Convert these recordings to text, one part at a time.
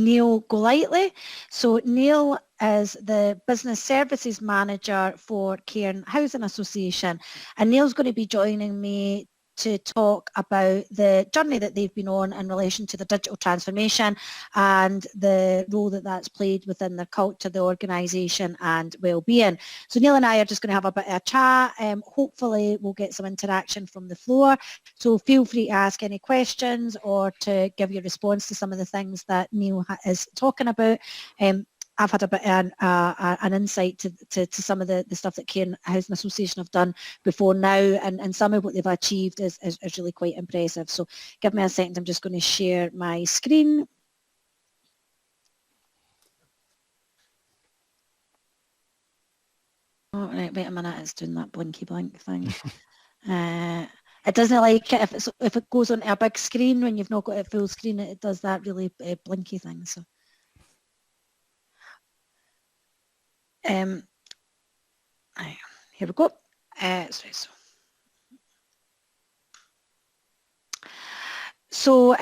Neil Golightly. So Neil is the Business Services Manager for Cairn Housing Association, and Neil's going to be joining me to talk about the journey that they've been on in relation to the digital transformation and the role that that's played within their culture, the organisation and wellbeing. So Neil and I are just going to have a bit of a chat. Hopefully we'll get some interaction from the floor. So feel free to ask any questions or to give your response to some of the things that Neil is talking about. I've had a bit of an insight to some of the stuff that Cairn Housing Association have done before now, and some of what they've achieved is really quite impressive. So give me a second, I'm just going to share my screen. Oh, right, wait a minute, it's doing that blinky blink thing. It doesn't like it if it goes onto a big screen when you've not got it full screen, it does that really blinky thing. So. Here we go. So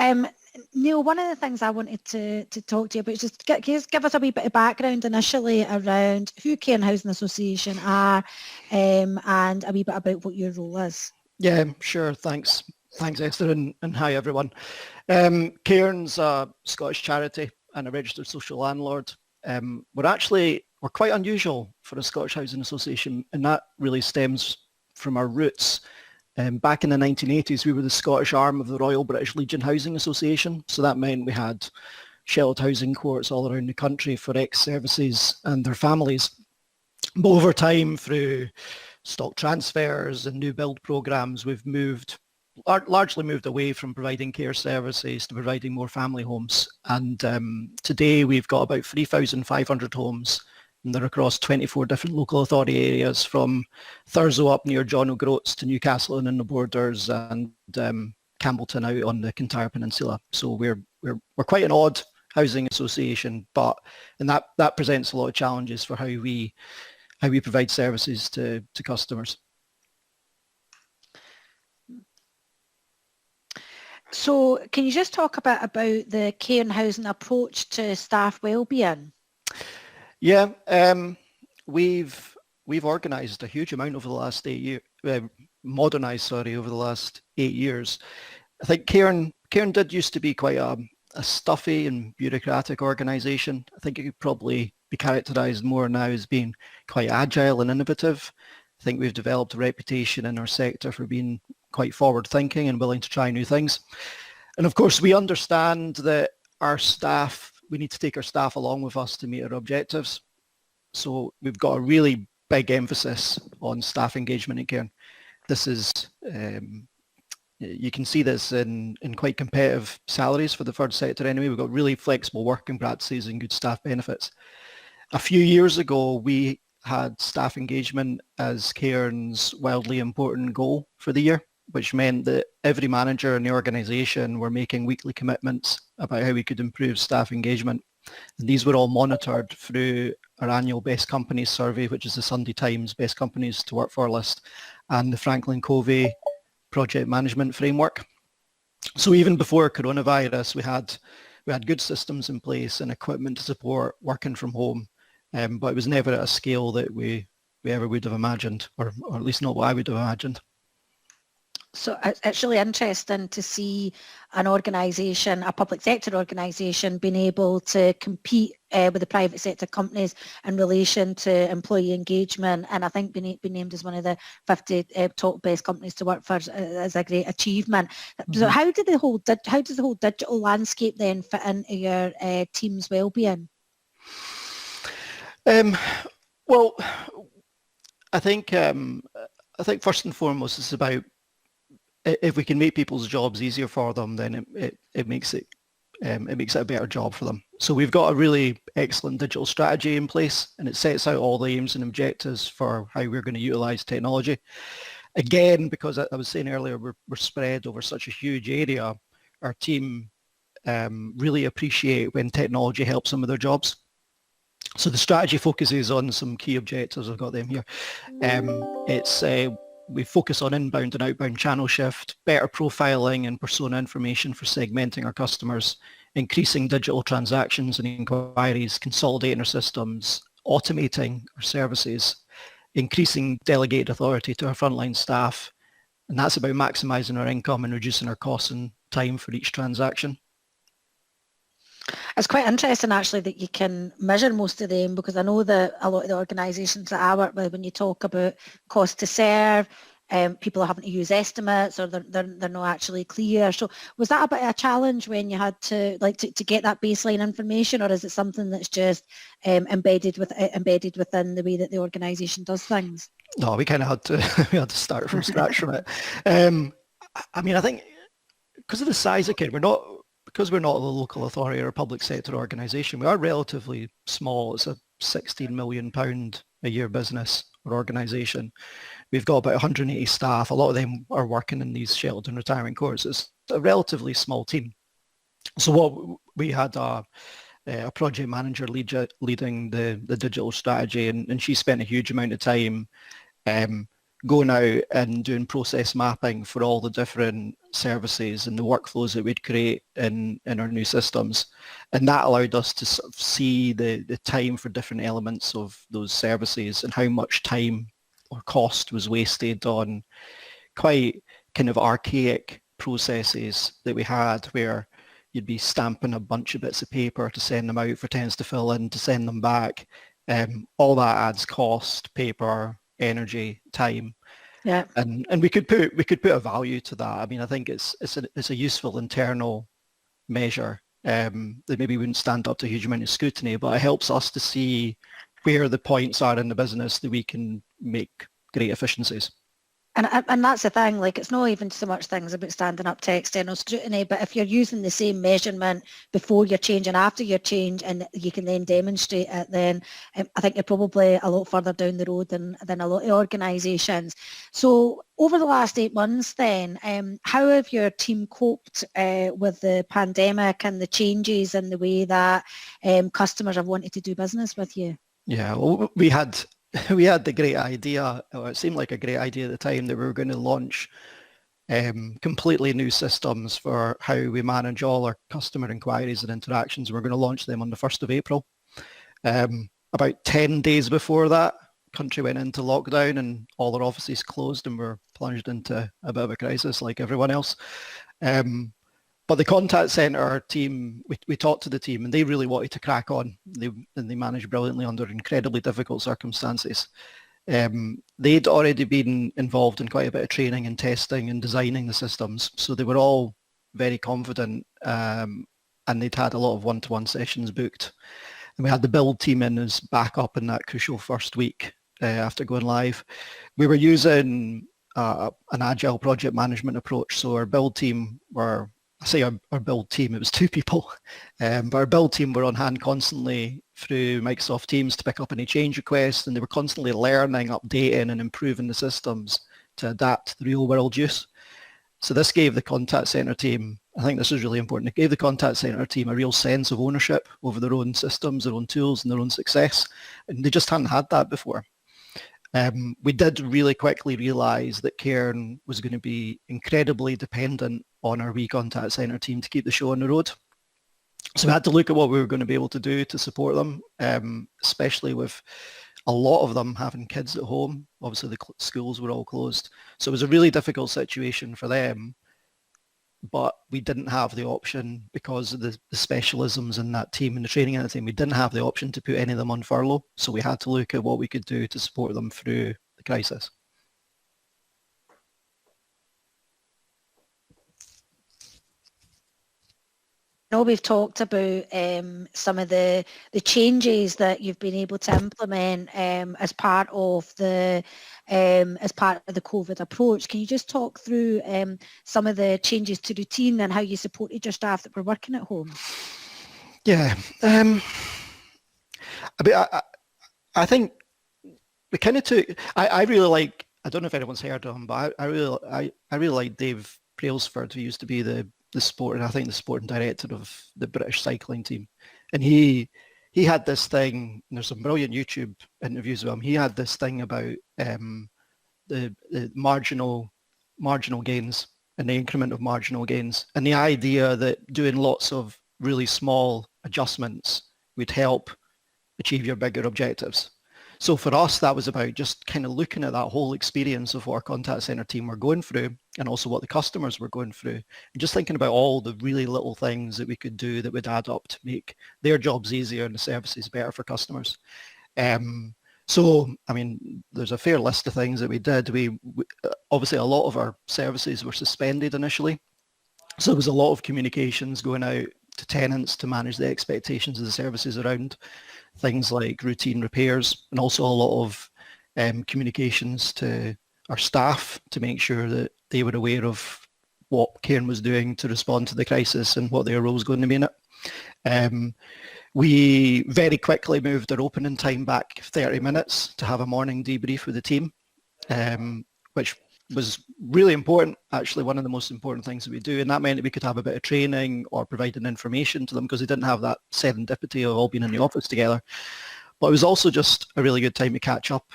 Neil, one of the things I wanted to talk to you about is just give us a wee bit of background initially around who Cairn Housing Association are, and a wee bit about what your role is. Yeah, sure. Thanks, Esther, and hi everyone. Cairn's a Scottish charity and a registered social landlord. We're quite unusual for a Scottish Housing Association, and that really stems from our roots. Back in the 1980s, we were the Scottish arm of the Royal British Legion Housing Association, so that meant we had sheltered housing courts all around the country for ex-services and their families. But over time, through stock transfers and new build programmes, we've largely moved away from providing care services to providing more family homes. And today we've got about 3,500 homes, and they're across 24 different local authority areas, from Thurso up near John O'Groats to Newcastle and in the Borders, and Campbellton out on the Kintyre Peninsula. So we're quite an odd housing association, and that presents a lot of challenges for how we provide services to customers. So can you just talk about the Cairn Housing approach to staff wellbeing? Yeah, we've organised a huge amount over the last 8 years, modernised, over the last 8 years. I think Cairn did used to be quite a stuffy and bureaucratic organisation. I think it could probably be characterised more now as being quite agile and innovative. I think we've developed a reputation in our sector for being quite forward-thinking and willing to try new things. And of course, we understand that we need to take our staff along with us to meet our objectives. So we've got a really big emphasis on staff engagement at Cairn. This is, you can see this in quite competitive salaries for the third sector anyway. We've got really flexible working practices and good staff benefits. A few years ago, we had staff engagement as Cairn's wildly important goal for the year, which meant that every manager in the organisation were making weekly commitments about how we could improve staff engagement. And these were all monitored through our annual Best Companies survey, which is the Sunday Times Best Companies to Work For list, and the Franklin Covey Project Management Framework. So even before coronavirus, we had good systems in place and equipment to support working from home, but it was never at a scale that we ever would have imagined, or at least not what I would have imagined. So it's really interesting to see an organisation, a public sector organisation, being able to compete with the private sector companies in relation to employee engagement, and I think being named as one of the 50 top best companies to work for is a great achievement. Mm-hmm. So how does the whole digital landscape then fit into your team's wellbeing? Well, I think first and foremost it's about, if we can make people's jobs easier for them, then it makes it a better job for them. So we've got a really excellent digital strategy in place, and it sets out all the aims and objectives for how we're going to utilise technology. Again, because I was saying earlier, we're spread over such a huge area, our team really appreciate when technology helps them with their jobs. So the strategy focuses on some key objectives. I've got them here. We focus on inbound and outbound channel shift, better profiling and persona information for segmenting our customers, increasing digital transactions and inquiries, consolidating our systems, automating our services, increasing delegated authority to our frontline staff. And that's about maximising our income and reducing our costs and time for each transaction. It's quite interesting actually that you can measure most of them, because I know that a lot of the organisations that I work with, when you talk about cost to serve, people are having to use estimates, or they're not actually clear. So was that a bit of a challenge when you had to to get that baseline information, or is it something that's just embedded within the way that the organisation does things? No, we kind of had to we had to start from scratch from it. I mean, I think because of the size of Cairn, we're not a local authority or a public sector organisation. We are relatively small. It's a £16 million a year business or organisation. We've got about 180 staff. A lot of them are working in these sheltered and retirement courts. It's a relatively small team. So what we had a project manager leading the digital strategy, and she spent a huge amount of time going out and doing process mapping for all the different services and the workflows that we'd create in our new systems. And that allowed us to sort of see the time for different elements of those services and how much time or cost was wasted on quite kind of archaic processes that we had, where you'd be stamping a bunch of bits of paper to send them out for tenants to fill in, to send them back. All that adds cost, paper, energy, time. Yeah. And we could put a value to that. I mean, I think it's a useful internal measure that maybe wouldn't stand up to a huge amount of scrutiny, but it helps us to see where the points are in the business that we can make great efficiencies. And that's the thing, like, it's not even so much things about standing up to external scrutiny, but if you're using the same measurement before your change and after your change, and you can then demonstrate it, then I think you're probably a lot further down the road than a lot of organisations. So over the last 8 months then, how have your team coped with the pandemic and the changes in the way that customers have wanted to do business with you? Yeah, well, we had the great idea, or it seemed like a great idea at the time, that we were going to launch completely new systems for how we manage all our customer inquiries and interactions. We're going to launch them on the 1st of April. About 10 days before that, country went into lockdown and all our offices closed, and we're plunged into a bit of a crisis like everyone else. But the contact centre team, we talked to the team, and they really wanted to crack on. They managed brilliantly under incredibly difficult circumstances. They'd already been involved in quite a bit of training and testing and designing the systems, so they were all very confident, and they'd had a lot of one-to-one sessions booked. And we had the build team in as backup in that crucial first week after going live. We were using an agile project management approach, so our build team were, I say our build team, it was 2 people, but our build team were on hand constantly through Microsoft Teams to pick up any change requests, and they were constantly learning, updating and improving the systems to adapt to the real world use. So this gave the contact centre team, I think this is really important, it gave the contact centre team a real sense of ownership over their own systems, their own tools and their own success, and they just hadn't had that before. We did really quickly realise that Cairn was going to be incredibly dependent on our wee contact centre team to keep the show on the road. So we had to look at what we were going to be able to do to support them, especially with a lot of them having kids at home. Obviously the schools were all closed. So it was a really difficult situation for them, but we didn't have the option, because of the specialisms in that team and the training in the team, we didn't have the option to put any of them on furlough. So we had to look at what we could do to support them through the crisis. I know we've talked about some of the changes that you've been able to implement as part of the COVID approach. Can you just talk through some of the changes to routine and how you supported your staff that were working at home? Yeah, I think we kind of took. I really like. I don't know if anyone's heard of him, but I really like Dave Brailsford, who used to be the sporting director of the British cycling team, and he had this thing, and there's some brilliant YouTube interviews with him. He had this thing about the marginal gains and the increment of marginal gains, and the idea that doing lots of really small adjustments would help achieve your bigger objectives. So for us, that was about just kind of looking at that whole experience of what our contact center team were going through and also what the customers were going through, and just thinking about all the really little things that we could do that would add up to make their jobs easier and the services better for customers. So, I mean, there's a fair list of things that we did. We obviously, a lot of our services were suspended initially. So there was a lot of communications going out to tenants to manage the expectations of the services around things like routine repairs, and also a lot of communications to our staff to make sure that they were aware of what Cairn was doing to respond to the crisis and what their role was going to be in it. We very quickly moved our opening time back 30 minutes to have a morning debrief with the team, which was really important, actually one of the most important things that we do, and that meant that we could have a bit of training or providing information to them because they didn't have that serendipity of all being in the office together. But it was also just a really good time to catch up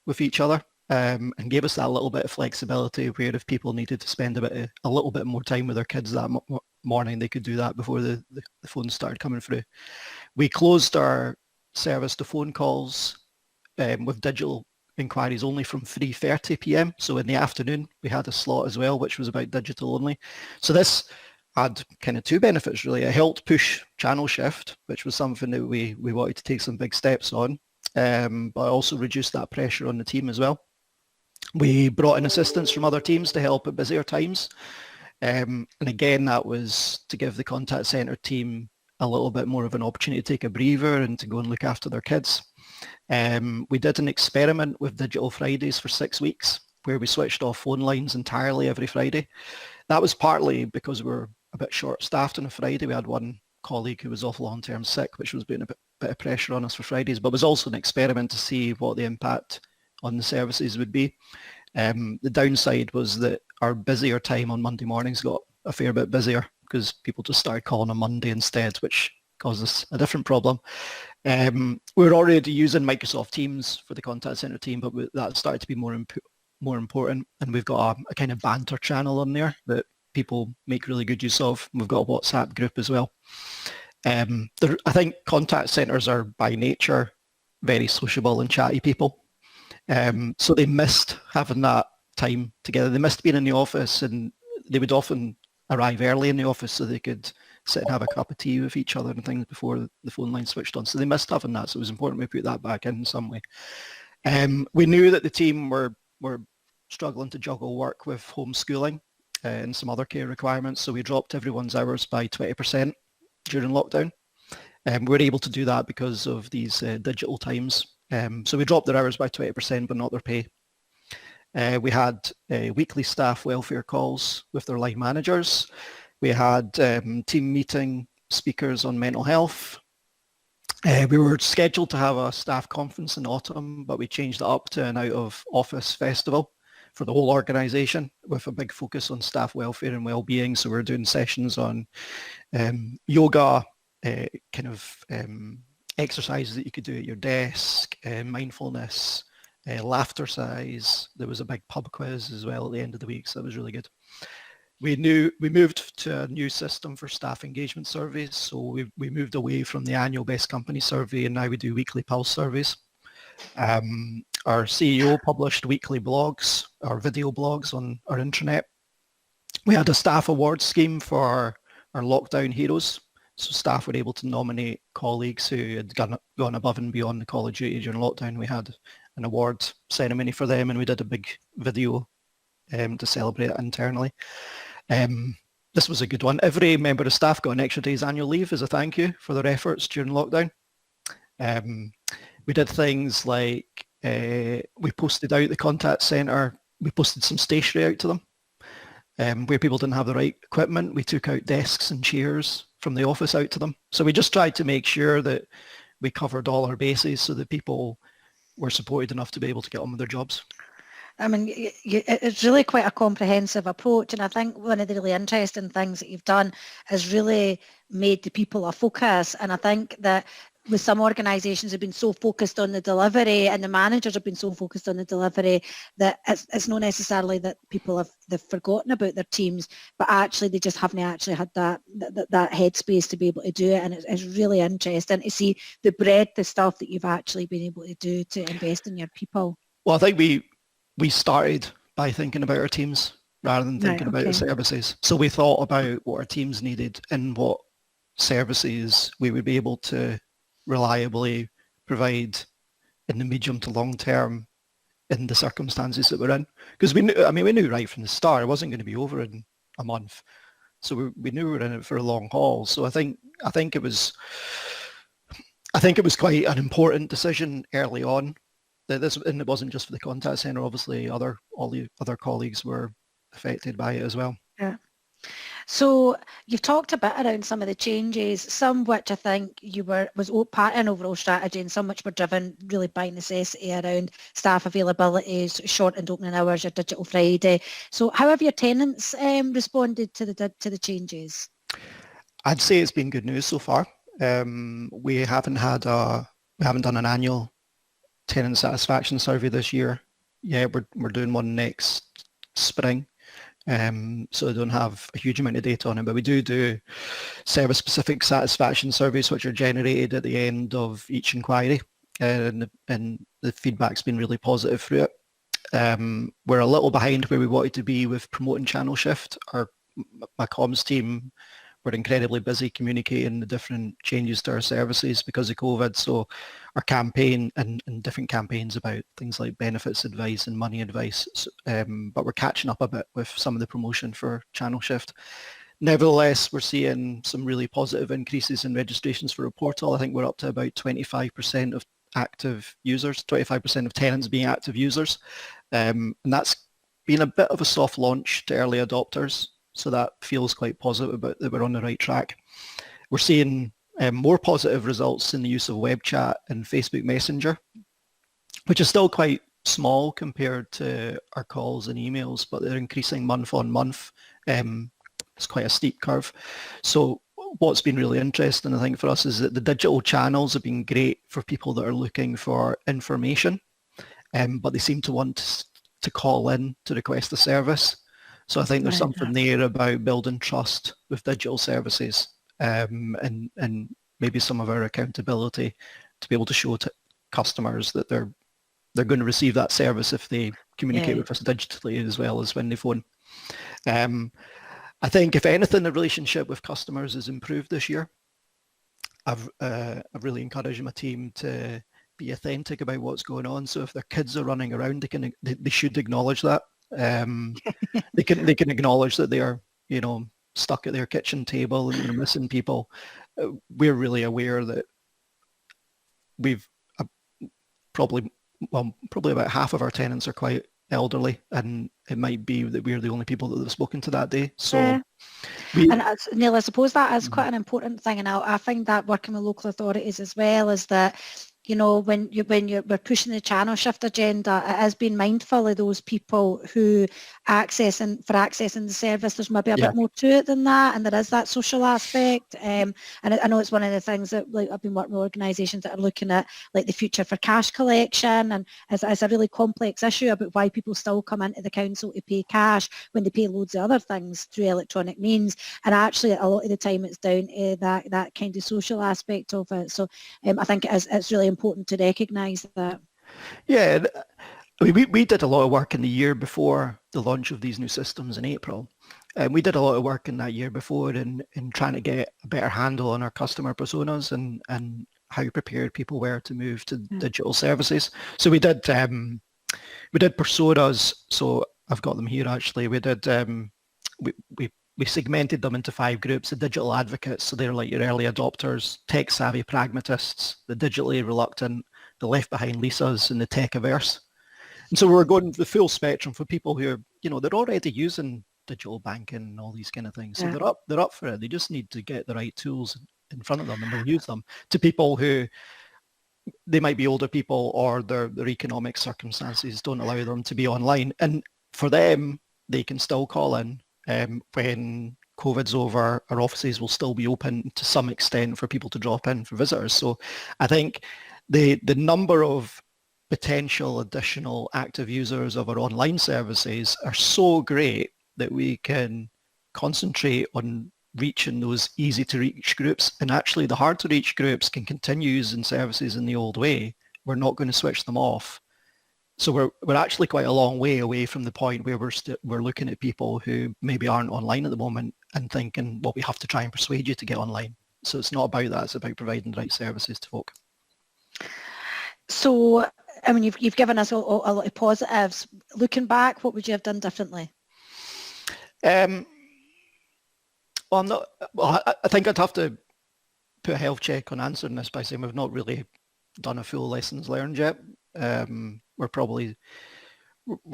with each other, and gave us that little bit of flexibility where if people needed to spend a little bit more time with their kids that morning, they could do that before the phones started coming through. We closed our service to phone calls with digital inquiries only from 3:30 p.m. So in the afternoon, we had a slot as well, which was about digital only. So this had kind of two benefits, really. It helped push channel shift, which was something that we wanted to take some big steps on, but also reduced that pressure on the team as well. We brought in assistance from other teams to help at busier times. And again, that was to give the contact centre team a little bit more of an opportunity to take a breather and to go and look after their kids. We did an experiment with Digital Fridays for 6 weeks where we switched off phone lines entirely every Friday. That was partly because we were a bit short-staffed on a Friday. We had one colleague who was off long-term sick, which was putting a bit of pressure on us for Fridays, but it was also an experiment to see what the impact on the services would be. The downside was that our busier time on Monday mornings got a fair bit busier because people just started calling on Monday instead, which caused us a different problem. We were already using Microsoft Teams for the contact center team, but that started to be more important, and we've got a kind of banter channel on there that people make really good use of. We've got a WhatsApp group as well. I think contact centers are by nature very sociable and chatty people. So they missed having that time together. They missed being in the office, and they would often arrive early in the office so they could sit and have a cup of tea with each other and things before the phone line switched on. So they missed having that. So it was important we put that back in some way. We knew that the team were struggling to juggle work with homeschooling and some other care requirements. So we dropped everyone's hours by 20% during lockdown. We were able to do that because of these digital times. So we dropped their hours by 20%, but not their pay. We had weekly staff welfare calls with their line managers. We had team meeting speakers on mental health. We were scheduled to have a staff conference in autumn, but we changed it up to an out-of-office festival for the whole organisation with a big focus on staff welfare and well-being. So we're doing sessions on yoga, exercises that you could do at your desk, mindfulness, laughter size. There was a big pub quiz as well at the end of the week, so that was really good. We moved to a new system for staff engagement surveys, so we moved away from the annual best company survey, and now we do weekly pulse surveys. Our CEO published weekly blogs, our video blogs on our intranet. We had a staff award scheme for our lockdown heroes. So staff were able to nominate colleagues who had gone above and beyond the call of duty during lockdown. We had an award ceremony for them, and we did a big video to celebrate it internally. This was a good one. Every member of staff got an extra day's annual leave as a thank you for their efforts during lockdown. We did things like we posted out the contact centre. We posted some stationery out to them. Where people didn't have the right equipment, we took out desks and chairs from the office out to them. So we just tried to make sure that we covered all our bases so that people were supported enough to be able to get on with their jobs. I mean, it's really quite a comprehensive approach, and I think one of the really interesting things that you've done is really made the people a focus. And I think that with some organisations have been so focused on the delivery, and the managers have been so focused on the delivery, that it's not necessarily that people they've forgotten about their teams, but actually they just haven't actually had that headspace to be able to do it. And it's really interesting to see the breadth of stuff that you've actually been able to do to invest in your people. Well, I think we started by thinking about our teams rather than Right, thinking about the okay. services. So we thought about what our teams needed and what services we would be able to reliably provide in the medium to long term in the circumstances that we're in. Because we knew right from the start it wasn't going to be over in a month. So we knew we were in it for a long haul. So I think it was quite an important decision early on. And it wasn't just for the contact centre. Obviously, all the other colleagues were affected by it as well. Yeah. So you've talked a bit around some of the changes, some which I think was part of an overall strategy, and some which were driven really by necessity around staff availabilities, shortened opening hours, your digital Friday. So how have your tenants responded to the changes? I'd say it's been good news so far. We haven't done an annual tenant satisfaction survey this year. Yeah, we're doing one next spring. So I don't have a huge amount of data on it, but we do service-specific satisfaction surveys which are generated at the end of each inquiry, and the feedback's been really positive through it. We're a little behind where we wanted to be with promoting channel shift. My comms team were incredibly busy communicating the different changes to our services because of COVID. So our campaign and different campaigns about things like benefits advice and money advice, but we're catching up a bit with some of the promotion for channel shift. Nevertheless, we're seeing some really positive increases in registrations for a portal. I think we're up to about 25% of active users, 25% of tenants being active users. And that's been a bit of a soft launch to early adopters. So that feels quite positive about that we're on the right track. We're seeing more positive results in the use of web chat and Facebook Messenger, which is still quite small compared to our calls and emails, but they're increasing month on month. It's quite a steep curve. So what's been really interesting, I think, for us is that the digital channels have been great for people that are looking for information, but they seem to want to call in to request a service. So I think there's something there about building trust with digital services, and maybe some of our accountability to be able to show to customers that they're going to receive that service if they communicate with us digitally as well as when they phone. I think if anything, the relationship with customers has improved this year. I've really encouraged my team to be authentic about what's going on. So if their kids are running around, they should acknowledge that. They can acknowledge that they are, stuck at their kitchen table and they're missing people. We're really aware that we've probably about half of our tenants are quite elderly, and it might be that we're the only people that they've spoken to that day. So, Neil, I suppose that is quite an important thing, and I find that working with local authorities as well is that, when we're pushing the channel shift agenda, it is being mindful of those people who accessing the service. There's maybe a bit more to it than that, and there is that social aspect. And I know it's one of the things that I've been working with organisations that are looking at the future for cash collection, and it's a really complex issue about why people still come into the council to pay cash when they pay loads of other things through electronic means. And actually, a lot of the time, it's down to that kind of social aspect of it. So I think it's really important to recognise that. Yeah, I mean, we did a lot of work in the year before the launch of these new systems in April. And we did a lot of work in that year before in trying to get a better handle on our customer personas and how prepared people were to move to digital services. So we did personas. So I've got them here actually. We did we segmented them into 5 groups: the digital advocates, so they're like your early adopters; tech savvy pragmatists; the digitally reluctant; the left behind Lisas; and the tech averse. And so we're going the full spectrum for people who are, they're already using digital banking and all these kind of things. So they're up for it. They just need to get the right tools in front of them and they'll use them. To people who, they might be older people or their economic circumstances don't allow them to be online. And for them, they can still call in when COVID's over, our offices will still be open to some extent for people to drop in for visitors. So I think the number of potential additional active users of our online services are so great that we can concentrate on reaching those easy to reach groups, and actually the hard to reach groups can continue using services in the old way. We're not going to switch them off. So we're actually quite a long way away from the point where we're looking at people who maybe aren't online at the moment and thinking, well, we have to try and persuade you to get online. So it's not about that, it's about providing the right services to folk. So, I mean, you've given us a lot of positives. Looking back, what would you have done differently? Well, I think I'd have to put a health check on answering this by saying we've not really done a full lessons learned yet. We're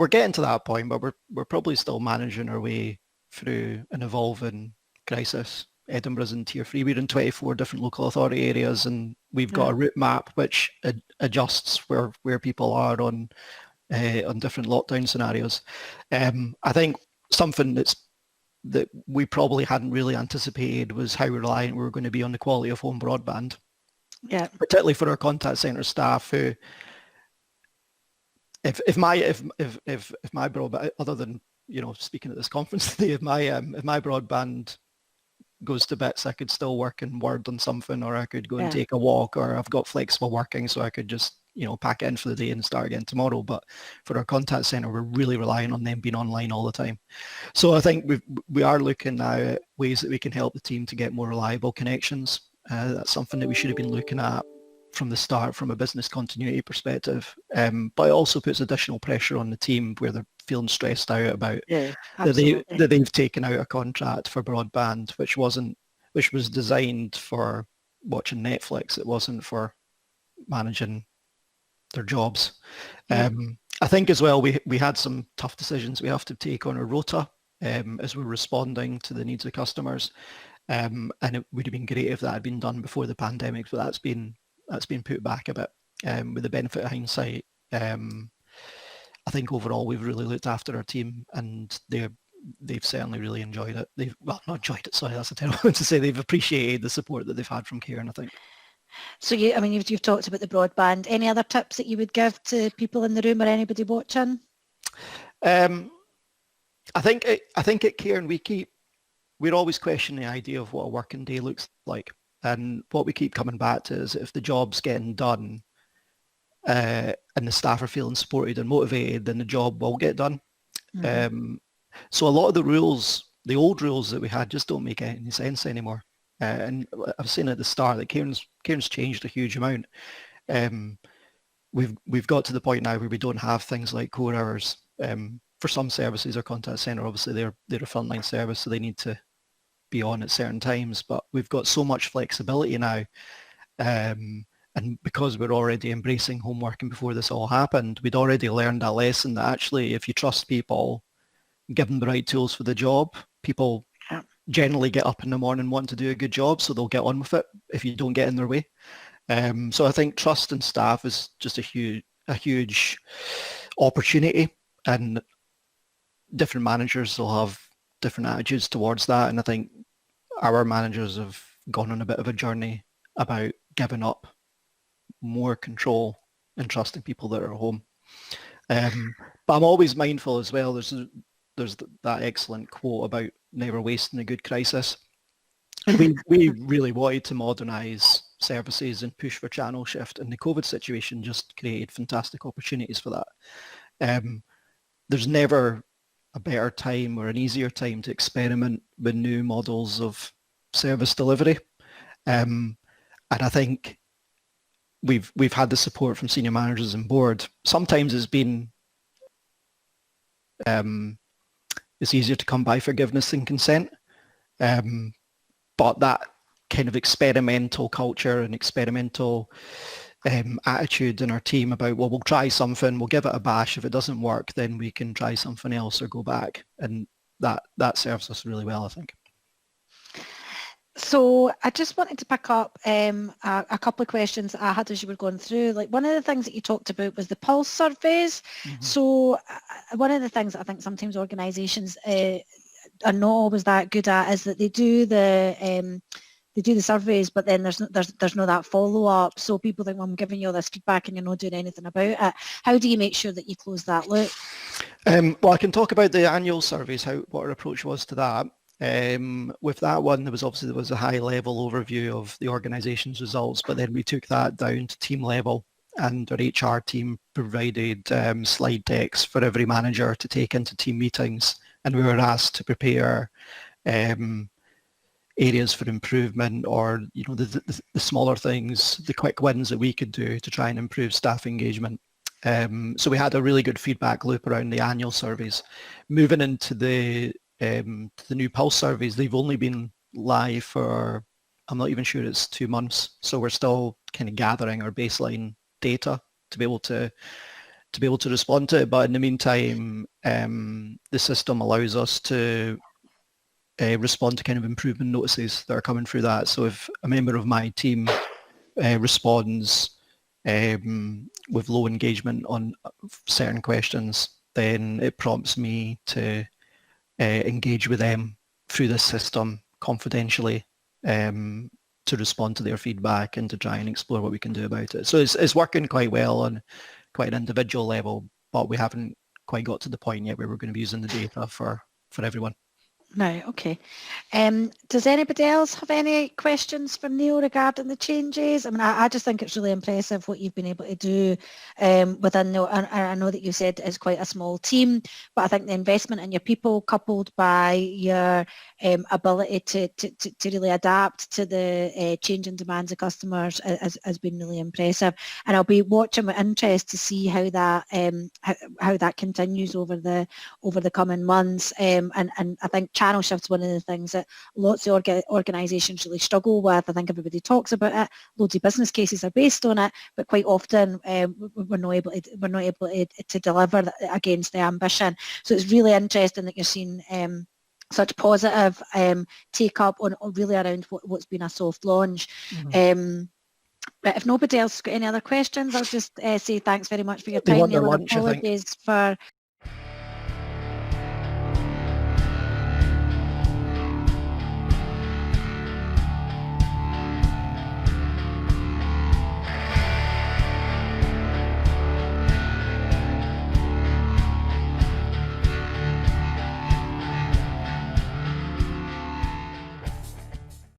getting to that point, but we're probably still managing our way through an evolving crisis. Edinburgh's in tier 3. We're in 24 different local authority areas, and we've got a route map which adjusts where people are on different lockdown scenarios. I think something that we probably hadn't really anticipated was how reliant we were going to be on the quality of home broadband. Yeah. Particularly for our contact centre staff, who, if my broadband, other than speaking at this conference today, if my broadband goes to bits, I could still work in Word on something, or I could go and take a walk, or I've got flexible working, so I could just pack it in for the day and start again tomorrow. But for our contact centre, we're really relying on them being online all the time. So I think we are looking now at ways that we can help the team to get more reliable connections. That's something that we should have been looking at from the start from a business continuity perspective. But it also puts additional pressure on the team where they're feeling stressed out about that they've taken out a contract for broadband, which was designed for watching Netflix. It wasn't for managing their jobs. I think as well we had some tough decisions we have to take on our rota as we're responding to the needs of customers, and it would have been great if that had been done before the pandemic, but that's been put back a bit. With the benefit of hindsight, I think overall we've really looked after our team, and they've certainly really enjoyed it. Not enjoyed it, sorry, that's a terrible thing to say. They've appreciated the support that they've had from Cairn, I think. So you've talked about the broadband. Any other tips that you would give to people in the room or anybody watching? I think at Cairn we're always questioning the idea of what a working day looks like, and what we keep coming back to is if the job's getting done and the staff are feeling supported and motivated, then the job will get done. Mm-hmm. So a lot of the old rules that we had just don't make any sense anymore. And I was saying at the start that Cairn's changed a huge amount. We've got to the point now where we don't have things like core hours. For some services, our contact centre, obviously they're a frontline service, so they need to be on at certain times. But we've got so much flexibility now, and because we're already embracing home working before this all happened, we'd already learned that lesson that actually, if you trust people, give them the right tools for the job, people generally get up in the morning wanting to do a good job, so they'll get on with it if you don't get in their way. So I think trust in staff is just a huge opportunity, and different managers will have different attitudes towards that. And I think our managers have gone on a bit of a journey about giving up more control and trusting people that are at home. But I'm always mindful as well. There's that excellent quote about never wasting a good crisis. And we really wanted to modernise services and push for channel shift, and the COVID situation just created fantastic opportunities for that. There's never a better time or an easier time to experiment with new models of service delivery. And I think we've had the support from senior managers and board. Sometimes it's been it's easier to come by forgiveness than consent. But that kind of experimental culture and experimental attitude in our team about, well, we'll try something, we'll give it a bash. If it doesn't work, then we can try something else or go back. And that serves us really well, I think. So I just wanted to pick up a couple of questions that I had as you were going through. Like, one of the things that you talked about was the pulse surveys. Mm-hmm. So one of the things that I think sometimes organisations are not always that good at is that they do the surveys, but then there's no that follow-up. So people think, well, I'm giving you all this feedback and you're not doing anything about it. How do you make sure that you close that loop? Well, I can talk about the annual surveys, what our approach was to that. With that one, there was a high-level overview of the organisation's results, but then we took that down to team level, and our HR team provided slide decks for every manager to take into team meetings, and we were asked to prepare areas for improvement, or the smaller things, the quick wins that we could do to try and improve staff engagement. So we had a really good feedback loop around the annual surveys. Moving into the new Pulse surveys, they've only been live for, I'm not even sure it's 2 months, so we're still kind of gathering our baseline data to be able to respond to it. But in the meantime, the system allows us to respond to kind of improvement notices that are coming through that. So if a member of my team responds with low engagement on certain questions, then it prompts me to engage with them through this system confidentially to respond to their feedback and to try and explore what we can do about it. So it's working quite well on quite an individual level, but we haven't quite got to the point yet where we're going to be using the data for everyone. No, okay. Does anybody else have any questions for Neil regarding the changes? I mean, I just think it's really impressive what you've been able to do within the, and I know that you said it's quite a small team, but I think the investment in your people coupled by your ability to really adapt to the changing demands of customers has been really impressive. And I'll be watching with interest to see how that how that continues over the coming months. And I think channel shift's one of the things that lots of organisations really struggle with. I think everybody talks about it. Loads of business cases are based on it, but quite often we're not able to deliver against the ambition. So it's really interesting that you're seeing such positive take up on really around what's been a soft launch. Mm-hmm. But if nobody else has got any other questions, I'll just say thanks very much for your time, Neil, and apologies for